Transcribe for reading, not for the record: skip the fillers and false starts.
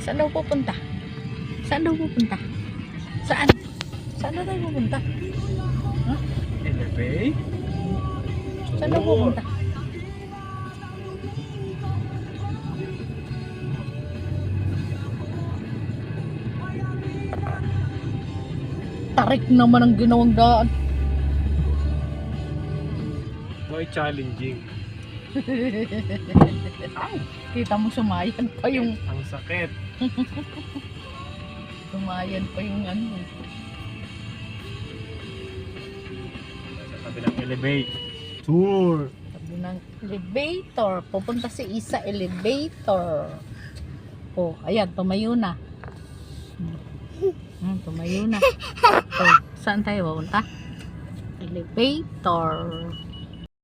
Saan daw pupunta? Saan daw pupunta? Saan? Saan daw tayo pupunta? Huh? Elevate? Saan daw pupunta? Tarik naman ang ginawang daan. May challenging. Kita mo sumayan pa yung Ang sakit. sumayan pa yung ano. Sa tabi ng elevate. Tour. Sabi ng elevator. Pupunta si Isa elevator. Oh, ayan, tumayo na. Tumayo na. Oh, saan tayo pupunta? Elevator.